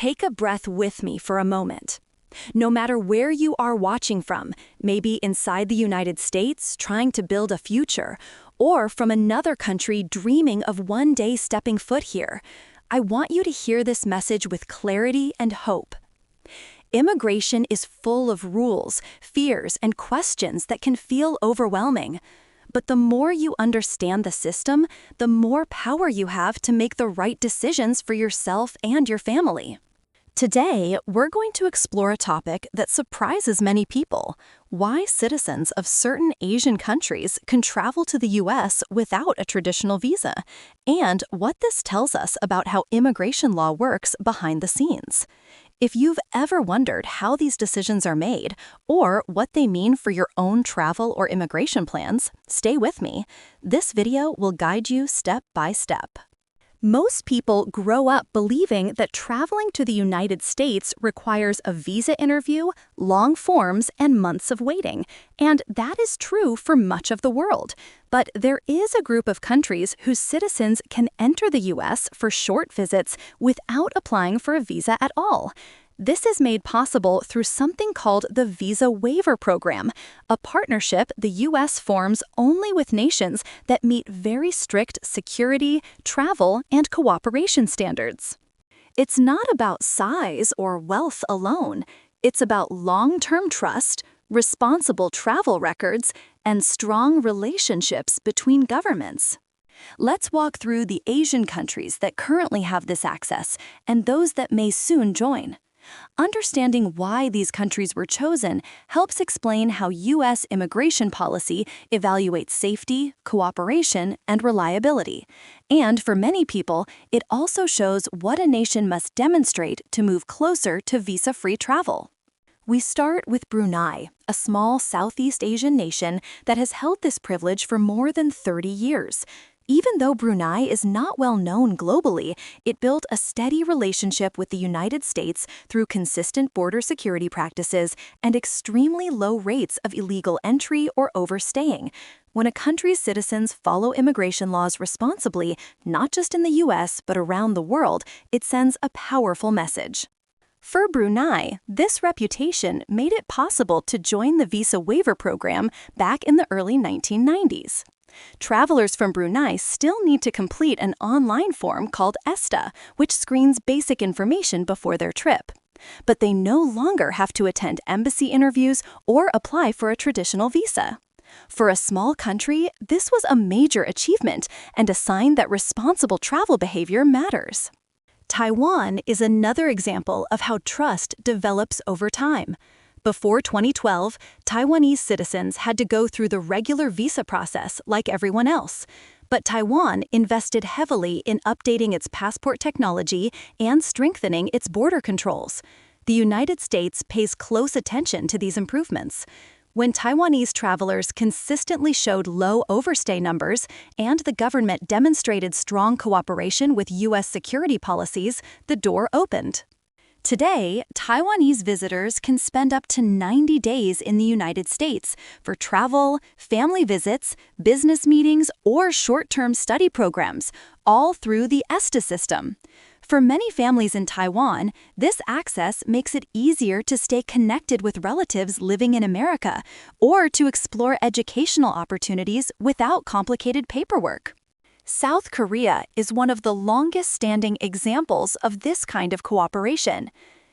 take a breath with me for a moment. No matter where you are watching from, maybe inside the United States trying to build a future, or from another country dreaming of one day stepping foot here, I want you to hear this message with clarity and hope. Immigration is full of rules, fears, and questions that can feel overwhelming. But the more you understand the system, the more power you have to make the right decisions for yourself and your family. Today, we're going to explore a topic that surprises many people: why citizens of certain Asian countries can travel to the U.S. without a traditional visa, and what this tells us about how immigration law works behind the scenes. If you've ever wondered how these decisions are made, or what they mean for your own travel or immigration plans, stay with me. This video will guide you step by step. Most people grow up believing that traveling to the United States requires a visa interview, long forms, and months of waiting, and that is true for much of the world. But there is a group of countries whose citizens can enter the U.S. for short visits without applying for a visa at all. This is made possible through something called the Visa Waiver Program, a partnership the U.S. forms only with nations that meet very strict security, travel, and cooperation standards. It's not about size or wealth alone. It's about long-term trust, responsible travel records, and strong relationships between governments. Let's walk through the Asian countries that currently have this access and those that may soon join. Understanding why these countries were chosen helps explain how U.S. immigration policy evaluates safety, cooperation, and reliability. And for many people, it also shows what a nation must demonstrate to move closer to visa-free travel. We start with Brunei, a small Southeast Asian nation that has held this privilege for more than 30 years. Even though Brunei is not well known globally, it built a steady relationship with the United States through consistent border security practices and extremely low rates of illegal entry or overstaying. When a country's citizens follow immigration laws responsibly, not just in the U.S. but around the world, it sends a powerful message. For Brunei, this reputation made it possible to join the Visa Waiver Program back in the early 1990s. Travelers from Brunei still need to complete an online form called ESTA, which screens basic information before their trip. But they no longer have to attend embassy interviews or apply for a traditional visa. For a small country, this was a major achievement and a sign that responsible travel behavior matters. Taiwan is another example of how trust develops over time. Before 2012, Taiwanese citizens had to go through the regular visa process like everyone else. But Taiwan invested heavily in updating its passport technology and strengthening its border controls. The United States pays close attention to these improvements. When Taiwanese travelers consistently showed low overstay numbers and the government demonstrated strong cooperation with U.S. security policies, the door opened. Today, Taiwanese visitors can spend up to 90 days in the United States for travel, family visits, business meetings, or short-term study programs, all through the ESTA system. For many families in Taiwan, this access makes it easier to stay connected with relatives living in America or to explore educational opportunities without complicated paperwork. South Korea is one of the longest-standing examples of this kind of cooperation.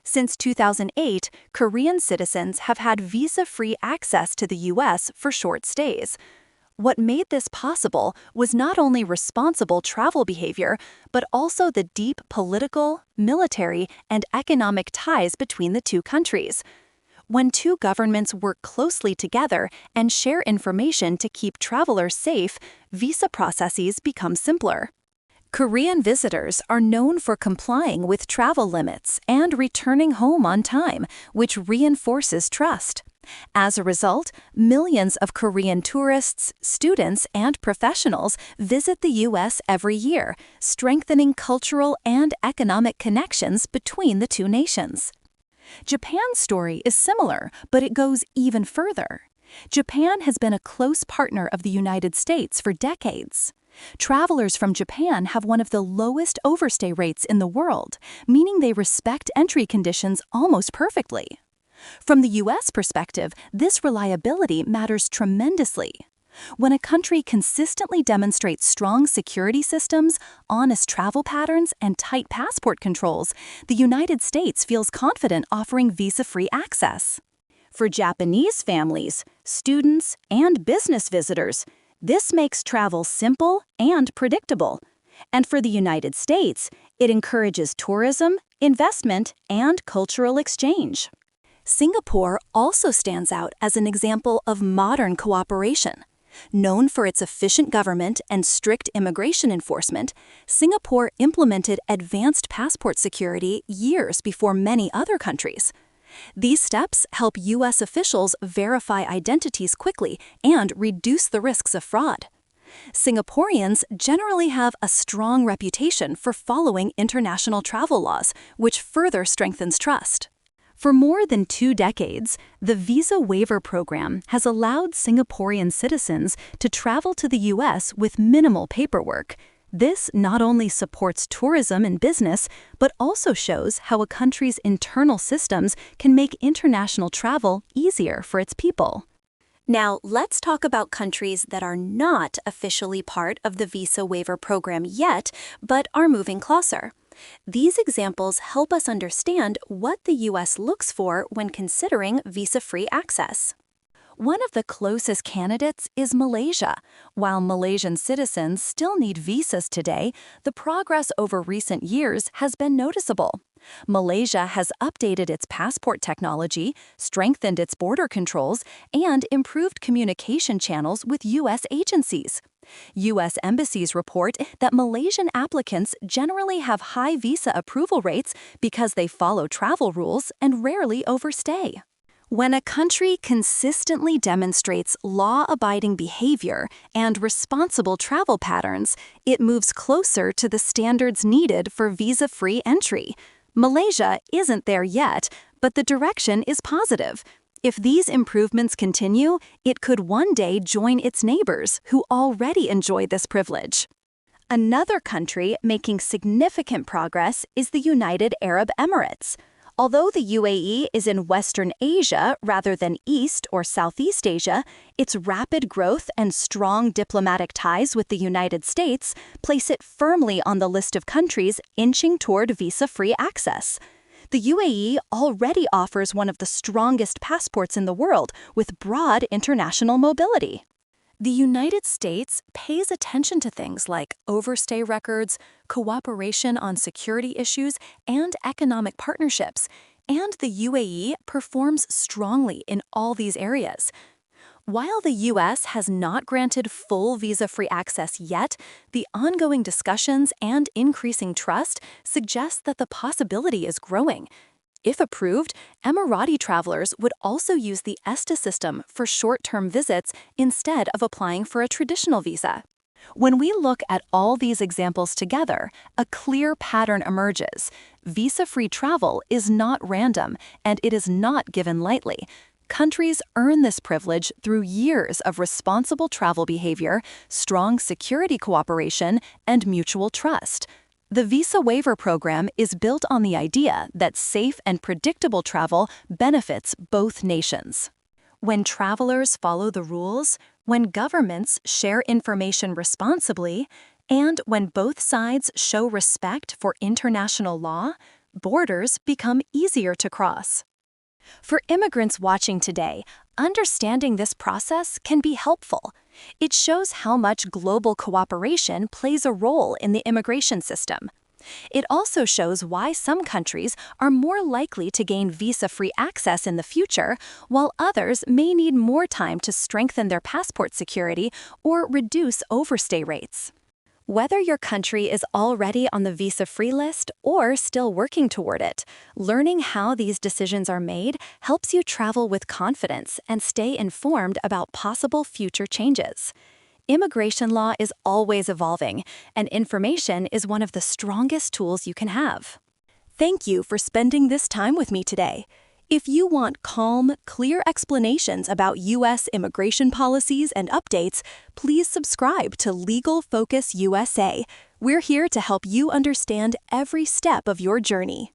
Since 2008, Korean citizens have had visa-free access to the U.S. for short stays. What made this possible was not only responsible travel behavior, but also the deep political, military, and economic ties between the two countries. When two governments work closely together and share information to keep travelers safe, visa processes become simpler. Korean visitors are known for complying with travel limits and returning home on time, which reinforces trust. As a result, millions of Korean tourists, students, and professionals visit the U.S. every year, strengthening cultural and economic connections between the two nations. Japan's story is similar, but it goes even further. Japan has been a close partner of the United States for decades. Travelers from Japan have one of the lowest overstay rates in the world, meaning they respect entry conditions almost perfectly. From the U.S. perspective, this reliability matters tremendously. When a country consistently demonstrates strong security systems, honest travel patterns, and tight passport controls, the United States feels confident offering visa-free access. For Japanese families, students, and business visitors, this makes travel simple and predictable. And for the United States, it encourages tourism, investment, and cultural exchange. Singapore also stands out as an example of modern cooperation. Known for its efficient government and strict immigration enforcement, Singapore implemented advanced passport security years before many other countries. These steps help U.S. officials verify identities quickly and reduce the risks of fraud. Singaporeans generally have a strong reputation for following international travel laws, which further strengthens trust. For more than 2 decades, the Visa Waiver Program has allowed Singaporean citizens to travel to the U.S. with minimal paperwork. This not only supports tourism and business, but also shows how a country's internal systems can make international travel easier for its people. Now, let's talk about countries that are not officially part of the Visa Waiver Program yet, but are moving closer. These examples help us understand what the U.S. looks for when considering visa-free access. One of the closest candidates is Malaysia. While Malaysian citizens still need visas today, the progress over recent years has been noticeable. Malaysia has updated its passport technology, strengthened its border controls, and improved communication channels with U.S. agencies. U.S. embassies report that Malaysian applicants generally have high visa approval rates because they follow travel rules and rarely overstay. When a country consistently demonstrates law-abiding behavior and responsible travel patterns, it moves closer to the standards needed for visa-free entry. Malaysia isn't there yet, but the direction is positive. If these improvements continue, it could one day join its neighbors who already enjoy this privilege. Another country making significant progress is the United Arab Emirates. Although the UAE is in Western Asia rather than East or Southeast Asia, its rapid growth and strong diplomatic ties with the United States place it firmly on the list of countries inching toward visa-free access. The UAE already offers one of the strongest passports in the world with broad international mobility. The United States pays attention to things like overstay records, cooperation on security issues, and economic partnerships, and the UAE performs strongly in all these areas. While the U.S. has not granted full visa-free access yet, the ongoing discussions and increasing trust suggest that the possibility is growing. If approved, Emirati travelers would also use the ESTA system for short-term visits instead of applying for a traditional visa. When we look at all these examples together, a clear pattern emerges. Visa-free travel is not random, and it is not given lightly. Countries earn this privilege through years of responsible travel behavior, strong security cooperation, and mutual trust. The Visa Waiver Program is built on the idea that safe and predictable travel benefits both nations. When travelers follow the rules, when governments share information responsibly, and when both sides show respect for international law, borders become easier to cross. For immigrants watching today, understanding this process can be helpful. It shows how much global cooperation plays a role in the immigration system. It also shows why some countries are more likely to gain visa-free access in the future, while others may need more time to strengthen their passport security or reduce overstay rates. Whether your country is already on the visa-free list or still working toward it, learning how these decisions are made helps you travel with confidence and stay informed about possible future changes. Immigration law is always evolving, and information is one of the strongest tools you can have. Thank you for spending this time with me today. If you want calm, clear explanations about U.S. immigration policies and updates, please subscribe to Legal Focus USA. We're here to help you understand every step of your journey.